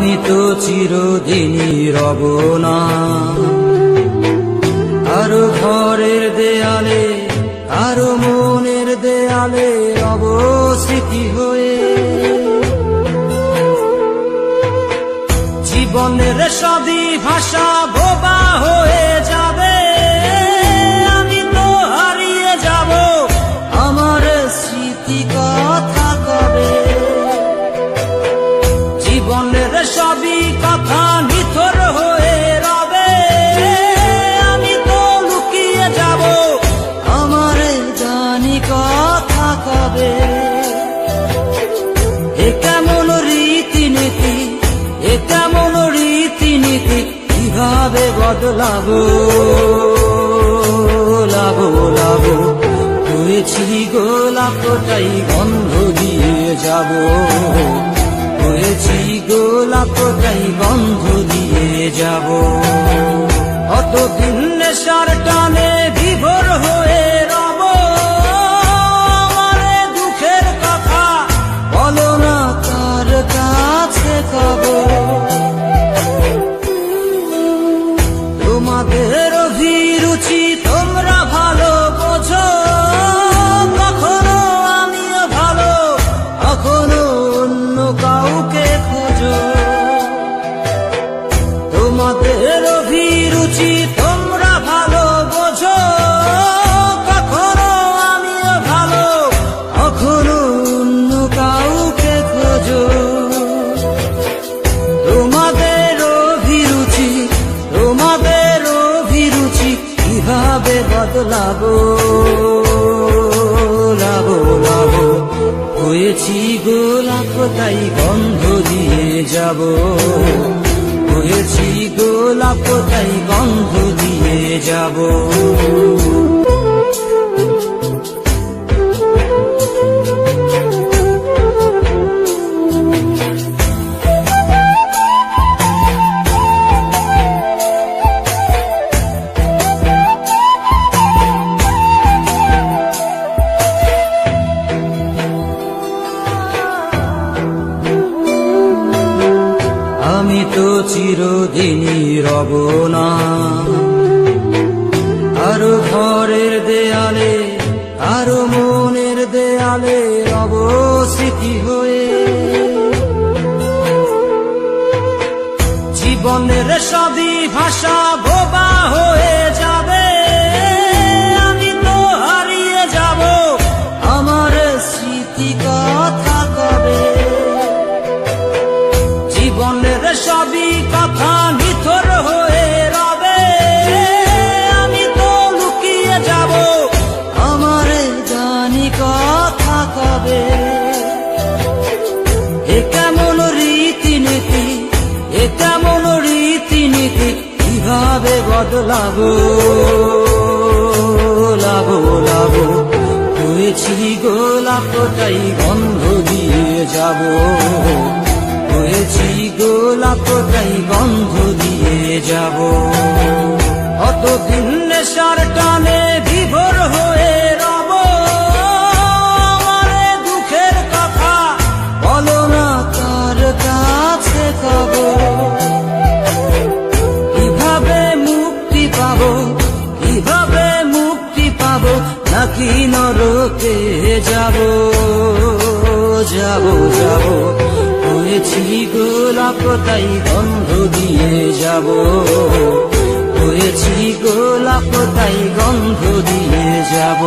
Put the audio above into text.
আমি তো চিরদিনই রব না কারো ঘরের দেয়ালে, কারো মনের দেয়ালে রব স্মৃতি হয়ে। জীবনের সবই ভাষা বোবা হয়ে যাবে, আমি তো হারিয়ে যাব, আমার স্মৃতি কথা কবে। জীবনের সবই কথা নিথর হয়ে রবে, আমি তো লুকিয়ে যাব, আমার জানি কথা কবে। এ কেমন রীতিনীতি, এ কেমন রীতিনীতি, কিভাবে বদলাবো লাবো লাবো। হয়েছি গোলাপটাই গন্ধ দিয়ে যাব, হয়েছি গোলাপটাই গন্ধ দিয়ে যাব। কতদিন নেশার টানে বিভোর হয়ে রব, আমার দুঃখের কথা বলো না কার কাছে কব। তোমাদের অভিরুচি তোমরা ভালো বোঝো, কখনো আমিও ভালো, কখনো অন্য কাউকে খোঁজো। তোমাদের অভিরুচি তোমরা ভালো বোঝো, কখনো আমিও ভালো, কখনো অন্য কাউকে খোঁজো। তোমাদের অভিরুচি, তোমাদের অভিরুচি, কিভাবে বদলাবো লাবো লাবো। হয়েছি গোলাপ তাই গন্ধ দিয়ে যাব, হয়েছি গোলাপ তাই গন্ধ দিয়ে যাব। আমি তো চিরদিনই রব না কারো ঘরের দেয়ালে, কারো মনের দেয়ালে রব স্মৃতি হয়ে। জীবনের সবই ভাষা বোবা হয়ে যাবে, আমি তো হারিয়ে যাব, আমার স্মৃতি কথা কবে। জীবনের সবই কথা নিথর হয়ে রবে, আমি তো লুকিয়ে যাব, আমার জানি কথা কবে। এ কেমন রীতিনীতি, এ কেমন রীতিনীতি, কিভাবে বদলাবো লাবো লাবো। হয়েছি গোলাপটাই গন্ধ দিয়ে যাব, হয়েছি গোলাপটাই গন্ধ দিয়ে যাব। কতদিন নেশার টানে বিভোর হয়ে রব, আমার দুঃখের কথা বলো না কার কাছে কব। কিভাবে মুক্তি পাবো, কিভাবে মুক্তি পাবো, নাকি নরকে যাব যাব যাব। হয়েছি গোলাপ তাই গন্ধ দিয়ে যাব, হয়েছি গোলাপ তাই গন্ধ দিয়ে যাব।